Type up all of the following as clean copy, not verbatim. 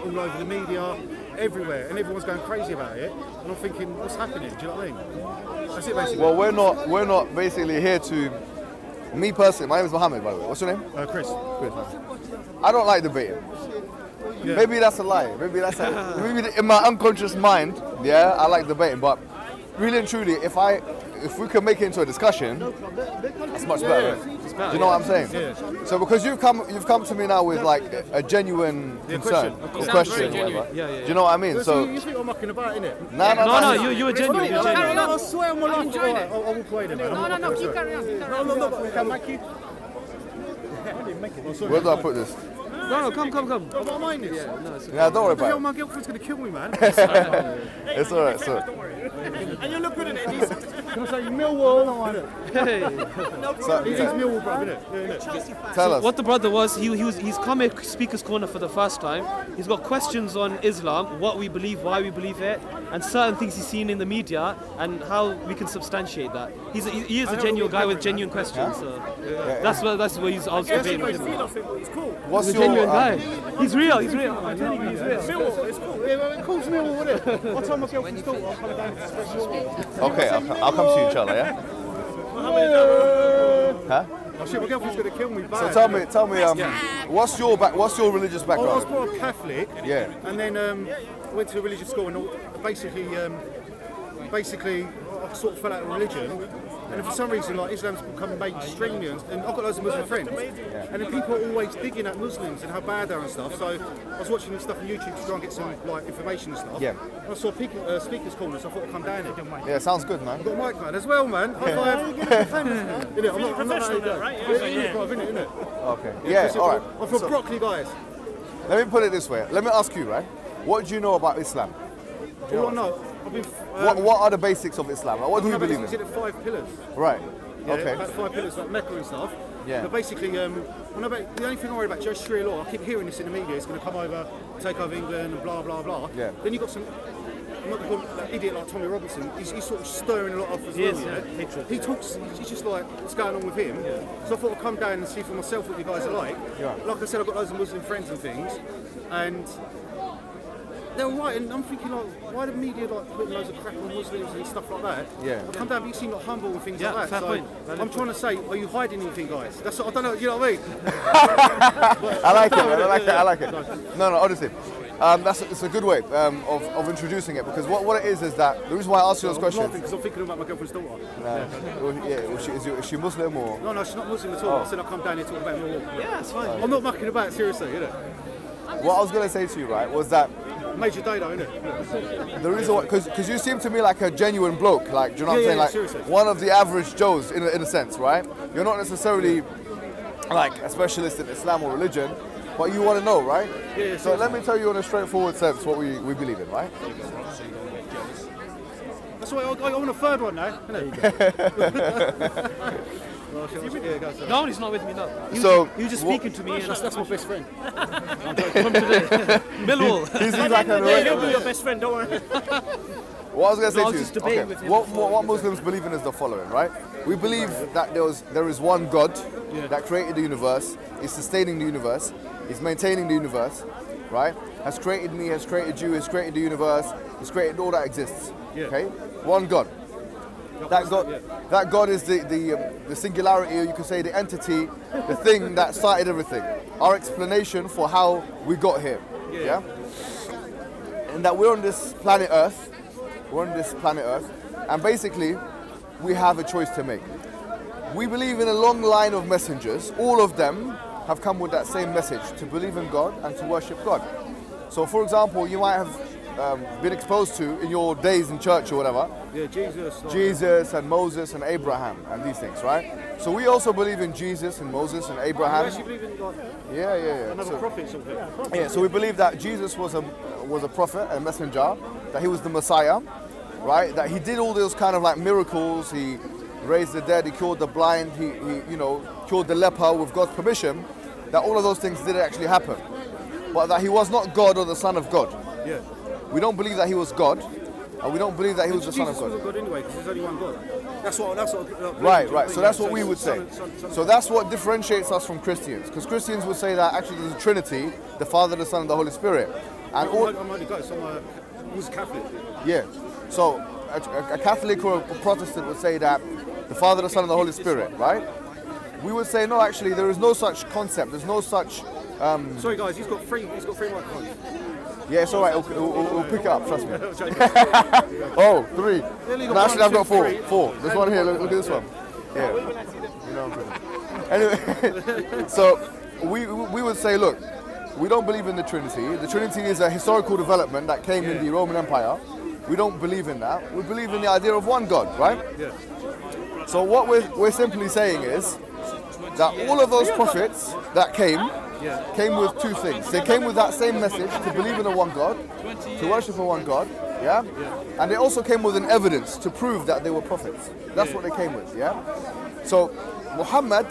all over the media, everywhere, and everyone's going crazy about it. And I'm thinking, what's happening? Do you know what I mean? That's it, basically. Well, we're not basically here to. Me personally, my name is Mohammed, by the way. What's your name? Chris. Chris. I don't like debating. Yeah. Maybe that's a lie. Maybe in my unconscious mind, yeah, I like debating. But really and truly, if we can make it into a discussion, it's much better. Do you know what I'm saying? Yeah. So because you've come to me now with like a genuine concern, or question, or whatever. Yeah. Do you know what I mean? So you think I'm mucking about, innit? No. You were genuine. You're genuine. I swear on my life. I'll walk away then, man. No, keep carrying on. No, can I keep? where do I put this? No, come. I'm not minding this. Yeah, don't worry about it. My girlfriend's gonna kill me, man. It's alright. So And you look good in it. Can I say Millwall? Hey. He's Millwall, bro, innit? tell us. What the brother was, he's come at Speaker's Corner for the first time. He's got questions on Islam, what we believe, why we believe it, and certain things he's seen in the media, and how we can substantiate that. He is a genuine guy with genuine questions. So that's what he's also debating with him. What's He's a your genuine guy. He's real. I'm telling you, he's real. Millwall, it's cool. Yeah, of course Millwall, innit? I'll tell my girlfriend's daughter I'll come down to special. Okay, I'll come to you, inshallah, yeah? Huh? Oh shit, my girlfriend's gonna kill me bad. So tell me, what's your religious I was background? brought up Catholic, Yeah. and then went to a religious school, and basically I sort of fell out of religion, and for some reason like Islam's become mainstream, and I've got loads of Muslim friends, and then people are always digging at Muslims and how bad they are and stuff. So I was watching this stuff on YouTube to try and get some like information and stuff. Yeah. And I saw Speaker's Corner, so I thought I'd come down here. Yeah, sounds good, man. I've got a mic, man, as well, man. I'm not right? Okay. Yeah, all right. I'm from broccoli, guys. Let me put it this way. Let me ask you, right? What do you know about Islam? All I know, I've been. What are the basics of Islam? Like, what do you believe It's in? in 5 pillars. Right. Yeah, Okay. about 5 pillars like Mecca and stuff. Yeah. But basically, the only thing I worry about is Sharia law. I keep hearing this in the media. It's going to come over, take over England, and blah blah blah. Yeah. Then you got some. I'm not going to call him an idiot like Tommy Robinson. He's sort of stirring a lot up as well. Yeah. He talks. He's just like, what's going on with him? Yeah. So I thought I'd come down and see for myself what you guys are like. Yeah. Like I said, I've got loads of Muslim friends and things, and they're all right. And I'm thinking like, why the media like putting loads of crap on Muslims and stuff like that? Yeah. I come down, but you seem like humble and things Yeah, like that. fair point. I'm trying to say, are you hiding anything, guys? That's what I don't know. You know what I mean? I like it, man. I like it. No, honestly. It's a good way of introducing it, because what it is that the reason why I asked you those I'm questions. laughing because I'm thinking about my girlfriend's daughter. Is she Muslim or? No, she's not Muslim at all. I said I'll come down here to talk about Millwall. Yeah, it's fine. I'm not mucking about, seriously, innit? What I was gonna say to you, right, was that Major day though, innit? the reason why, because you seem to me like a genuine bloke, like, do you know what I'm saying? Yeah, Like seriously. one of the average Joes in a sense, right? You're not necessarily like a specialist in Islam or religion, but you want to know, right? Yeah, so let me tell you in a straightforward sense what we believe in, right? That's why I want a third one now, innit? No, he's not with me now. You just speaking to me. And That's my best friend. from today. Millwall. He's like an He'll be your best friend, don't worry. What I was going to No, I say was to just you, debating with him what Muslims believe in is the following, right? We believe that there is one God that created the universe, is sustaining the universe, is maintaining the universe, right? Has created me, has created you, has created the universe, has created all that exists. Yeah. Okay, one God. That God is the singularity, or you could say the entity, the thing that started everything. Our explanation for how we got here. Yeah. And that we're on this planet Earth. We're on this planet Earth, and basically, we have a choice to make. We believe in a long line of messengers. All of them have come with that same message, to believe in God and to worship God. So, for example, you might have been exposed to in your days in church or whatever. Yeah, Jesus and Moses and Abraham and these things, right? So we also believe in Jesus and Moses and Abraham. You actually believe in like Yeah. another prophet sort of thing? Yeah, so we believe that Jesus was a prophet, a messenger, that he was the Messiah, right? That he did all those kind of like miracles. He raised the dead, he cured the blind, he cured the leper with God's permission. That all of those things didn't actually happen, but that he was not God or the Son of God. Yeah. We don't believe that he was God, and we don't believe that he was the Son of Jesus God. wasn't God anyway, because there's only one God. That's what. Right. So that's what we would say. So that's what differentiates us from Christians, because Christians would say that actually there's a Trinity, the Father, the Son, and the Holy Spirit. And all, I'm only got some who's Catholic. yeah. So a Catholic or a Protestant would say that the Father, the Son, and the Holy Spirit, right? We would say no. Actually, there is no such concept. There's no such. Sorry guys, he's got three microphones. Yeah, it's all right. We'll pick it up. Trust me. Oh, three. No, actually, I've got four. Four. There's one here. Look at this one. Yeah. You know what I'm kidding. Anyway, so we would say, look, we don't believe in the Trinity. The Trinity is a historical development that came in the Roman Empire. We don't believe in that. We believe in the idea of one God, right? Yeah. So what we're simply saying is that all of those prophets that came with two things. They came with that same message to believe in a one God, to worship a one God, yeah? And they also came with an evidence to prove that they were prophets. That's what they came with, yeah? So Muhammad,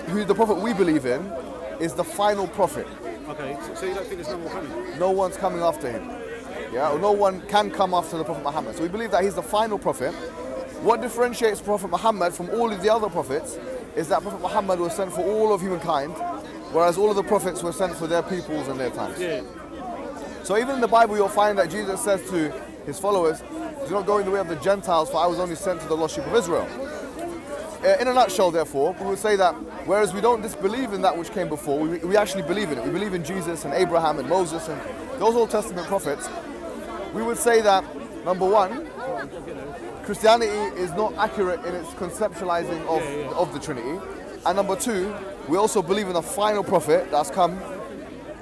who is the prophet we believe in, is the final prophet. Okay, so you don't think there's no more coming? No one's coming after him, yeah? Or no one can come after the Prophet Muhammad. So we believe that he's the final prophet. What differentiates Prophet Muhammad from all of the other prophets is that Prophet Muhammad was sent for all of humankind, whereas all of the prophets were sent for their peoples and their times. Yeah. So even in the Bible, you'll find that Jesus says to his followers, do not go in the way of the Gentiles, for I was only sent to the lost sheep of Israel. In a nutshell, therefore, we would say that whereas we don't disbelieve in that which came before, we actually believe in it. We believe in Jesus and Abraham and Moses and those Old Testament prophets. We would say that, number one, Christianity is not accurate in its conceptualizing of the Trinity. And number two, we also believe in a final prophet that's come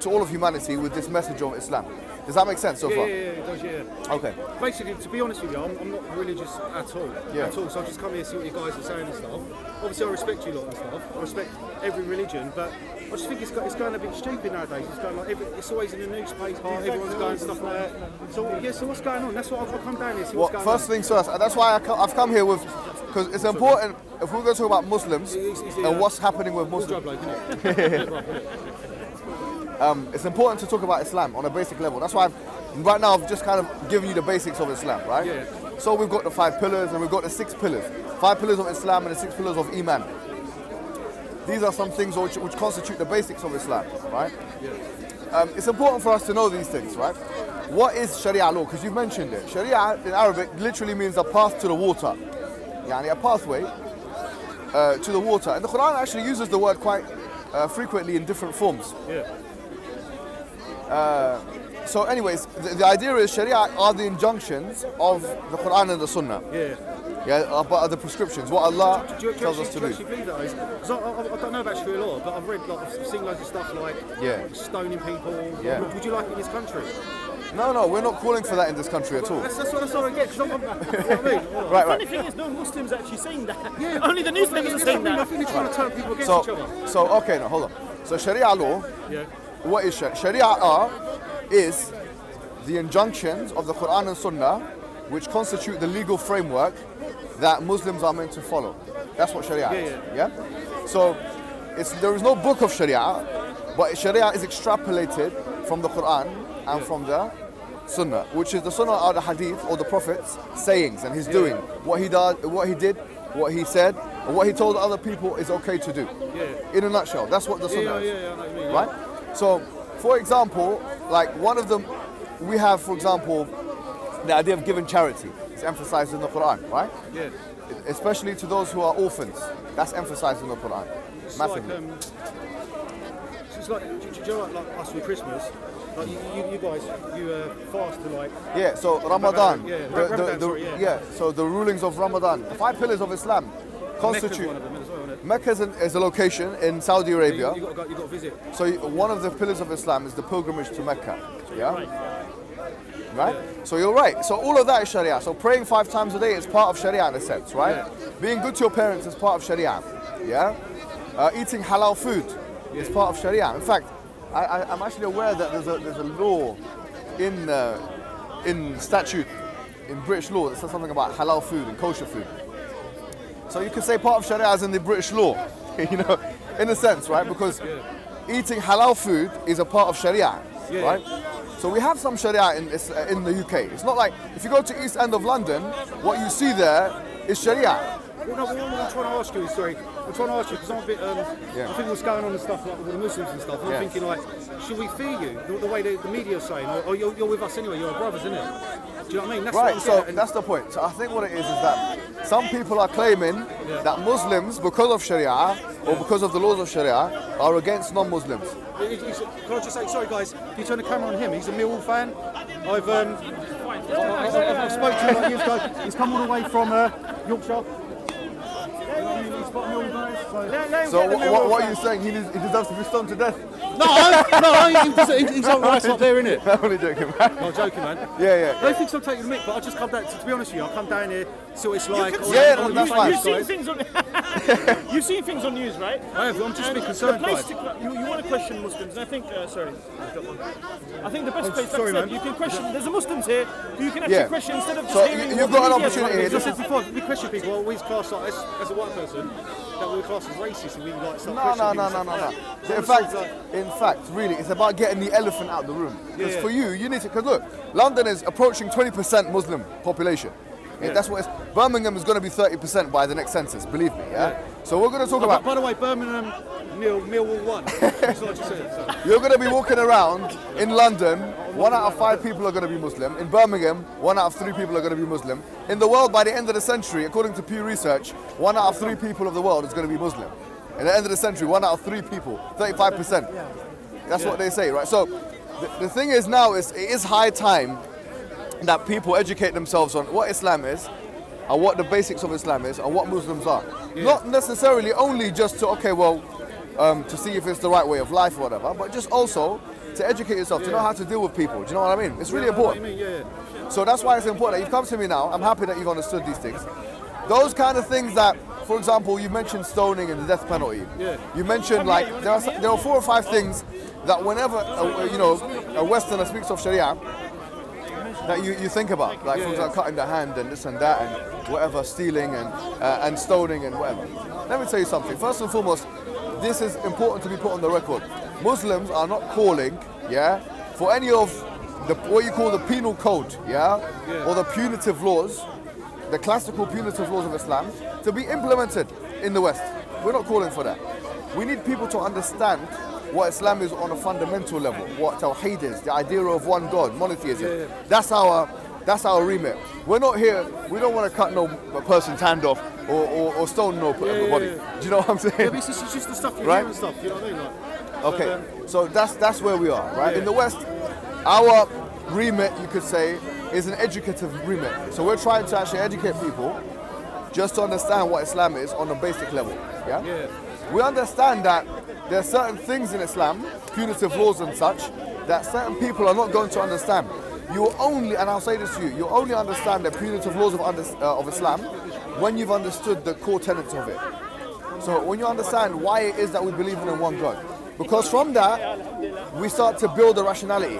to all of humanity with this message of Islam. Does that make sense so far? Yeah, it does, yeah. Okay. Basically, to be honest with you, I'm not religious at all. Yeah. At all. So I've just come here to see what you guys are saying and stuff. Obviously, I respect you lot and stuff. I respect every religion, but I just think it's going a bit stupid nowadays. It's going like it's always in the newspaper. Everyone's going stuff like that. So yeah, so what's going on? That's what I've come down here to see what's going on. First things first. That's why I've come here with, because it's important if we're going to talk about Muslims and what's happening with Muslims. It's important to talk about Islam on a basic level. That's why right now I've just kind of given you the basics of Islam, right? Yeah. So we've got the 5 pillars and we've got the 6 pillars. 5 pillars of Islam and the 6 pillars of Iman. These are some things which constitute the basics of Islam, right? Yeah. It's important for us to know these things, right? What is Sharia law? Because you've mentioned it. Sharia in Arabic literally means a path to the water. Yani a pathway to the water. And the Quran actually uses the word quite frequently in different forms. Yeah. So anyways, the idea is Sharia are the injunctions of the Quran and the Sunnah. Yeah. Yeah, but are the prescriptions, what Allah tells us to do. Do you actually believe that? Because I don't know about Sharia law, but I've read, I've seen loads of stuff like stoning people. Yeah. Would you like it in this country? No, we're not calling for that in this country at all. That's what I get. You know what I mean? Right. The funny thing is, no Muslims actually saying that. Yeah. Only the newspapers are saying that. I think they're trying to turn people against each other. So okay, no, hold on. So Sharia law, what is Sharia? Sharia is the injunctions of the Quran and Sunnah which constitute the legal framework that Muslims are meant to follow. That's what Sharia is. Yeah? So there is no book of Sharia, but Sharia is extrapolated from the Quran and from the Sunnah, which is the Sunnah are the Hadith or the Prophet's sayings and his doing. What he did, what he said, and what he told other people is okay to do. In a nutshell, that's what the Sunnah is. I know what you mean, right? So, for example, like one of them, we have, for example, the idea of giving charity. It's emphasized in the Quran, right? Yeah. Especially to those who are orphans. That's emphasized in the Quran. It's massively. like, it's like, do you know like us with Christmas? Like you guys, you fast to like... Yeah, so Ramadan. So the rulings of Ramadan. The 5 pillars of Islam constitute... One of them as well, isn't it? Mecca is a location in Saudi Arabia. You got to visit. So one of the pillars of Islam is the pilgrimage to Mecca. Yeah? Right? So you're right. So all of that is Sharia. So praying 5 times a day is part of Sharia in a sense, right? Yeah. Being good to your parents is part of Sharia. Yeah? Eating halal food is part of Sharia. In fact, I'm actually aware that there's a law in statute, in British law, that says something about halal food and kosher food. So you could say part of Sharia is in the British law, you know, in a sense, right? Because eating halal food is a part of Sharia, right? So we have some Sharia in the UK. It's not like, if you go to East End of London, what you see there is Sharia. Well, no, what I'm trying to ask you is, sorry, I'm trying to ask you because I'm a bit. I think what's going on and stuff like with the Muslims and stuff. I'm thinking like, should we fear you the way the media's saying, or you're with us anyway? You're our brothers, isn't it? Do you know what I mean? That's Right. what So that's the point. So I think what it is that some people are claiming that Muslims, because of Sharia or because of the laws of Sharia, are against non-Muslims. Can I just say, sorry guys, can you turn the camera on him? He's a Millwall fan. I've spoken to him like years ago. He's come all the way from Yorkshire. He's got Millwall guys. So what are you saying? He deserves to be stoned to death? No, he's all right up there, innit? I'm only joking, man. No, joking, man. Yeah. I don't think I'm taking the mic, but I just come down, to be honest with you, I come down here, see what it's like. That's fine. You've seen things on news, right? I'm just a bit concerned, guys. You want to question Muslims, and I think, sorry, I've got one. I think the best place, sorry, like I said, man. you can question, there's a Muslims here who you can actually question instead of just So hearing you've what got an the media opportunity is. here. As I said before, we question people, always class like, as a white person, that we're classed as racist and we like start questioning people. No. In fact, really, it's about getting the elephant out of the room. Because for you need to, because look, London is approaching 20% Muslim population. Yeah. That's what it's, Birmingham is going to be 30% by the next census, believe me, yeah? So we're going to talk about... By the way, Birmingham, Millwall won. That's what I just said. So. You're going to be walking around in London, 1 out of 5 people are going to be Muslim. In Birmingham, 1 out of 3 people are going to be Muslim. In the world, by the end of the century, according to Pew Research, 1 out of 3 people of the world is going to be Muslim. At the end of the century, 1 out of 3 people, 35%. That's what they say, right? So the thing is now, it is high time that people educate themselves on what Islam is, and what the basics of Islam is, and what Muslims are. Not necessarily only just to, to see if it's the right way of life or whatever, but just also to educate yourself, to know how to deal with people. Do you know what I mean? It's really important. So that's why it's important that you've come to me now. I'm happy that you've understood these things. Those kind of things that, for example, you mentioned stoning and the death penalty. You mentioned like there are 4 or 5 things that whenever a Westerner speaks of Sharia, that you think about, like for example, cutting the hand and this and that and whatever, stealing and stoning and whatever. Let me tell you something. First and foremost, this is important to be put on the record. Muslims are not calling, for any of what you call the penal code, or the punitive laws, the classical punitive laws of Islam, to be implemented in the West. We're not calling for that. We need people to understand what Islam is on a fundamental level, what Tawheed is, the idea of one God, monotheism. That's our remit. We're not here, we don't want to cut no person's hand off or stone no body. Do you know what I'm saying? Yeah, it's just the stuff you hear and stuff, you know what I mean? Okay, so that's where we are, right? In the West, our remit, you could say, is an educative remit. So we're trying to actually educate people just to understand what Islam is on a basic level, We understand that there are certain things in Islam, punitive laws and such, that certain people are not going to understand. You will only, and I'll say this to you, you'll only understand the punitive laws of Islam when you've understood the core tenets of it. So when you understand why it is that we believe in one God. Because from that, we start to build a rationality.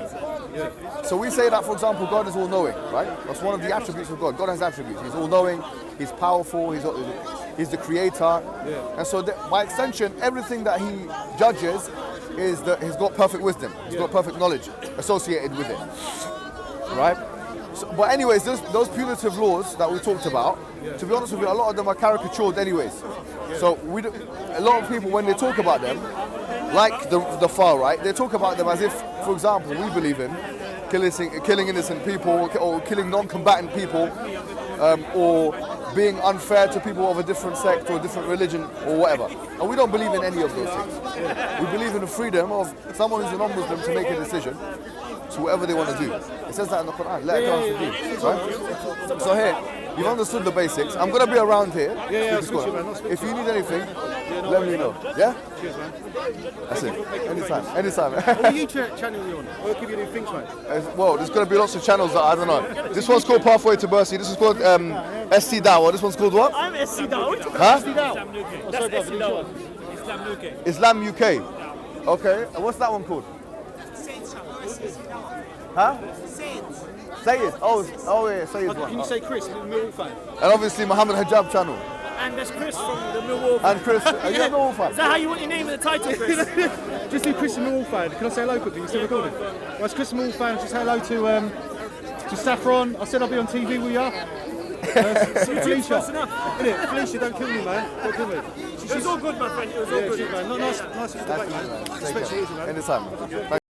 So we say that, for example, God is all-knowing, right? That's one of the attributes of God. God has attributes. He's all-knowing, He's powerful, He's the creator. And so by extension, everything that He judges is that He's got perfect wisdom. He's got perfect knowledge associated with it, right? So, but anyways, those punitive laws that we talked about, to be honest with you, a lot of them are caricatured anyways. So a lot of people, when they talk about them, like the far right, they talk about them as if, for example, we believe in killing innocent people or killing non-combatant people, or being unfair to people of a different sect or a different religion or whatever. And we don't believe in any of those things. We believe in the freedom of someone who's a non-Muslim to make a decision to whatever they want to do. It says that in the Quran. Right? So here, you've understood the basics. I'm going to be around here. If you need anything, let me know. Yeah? Cheers, man. That's it. Anytime. What YouTube channel are you on? I'll give you any things, mate. Well, there's going to be lots of channels that I don't know. This one's called Pathway to Mercy. This is called SCDawah. This one's called what? I'm SCDawah. Huh? SCDawah. That's SCDawah. Islam UK. Okay. And what's that one called? Huh? Sayyid. Oh yeah, Sayyid's one. Can you say Chris, Millwall fan? And obviously Mohammed Hijab channel. And there's Chris from the Millwall. And Chris, are you a Millwall fan? Is that how you want your name in the title, Chris? Just do Chris Millwall fan. Can I say hello quickly? You still recording? Well, it's Chris Millwall fan. Just hello to Saffron. I said I'll be on TV with you. Felicia. Innit? Felicia, don't kill me, man. Don't kill me. It was all good, my friend. It was all good. Man. Nice to debate, man. Take care. Anytime.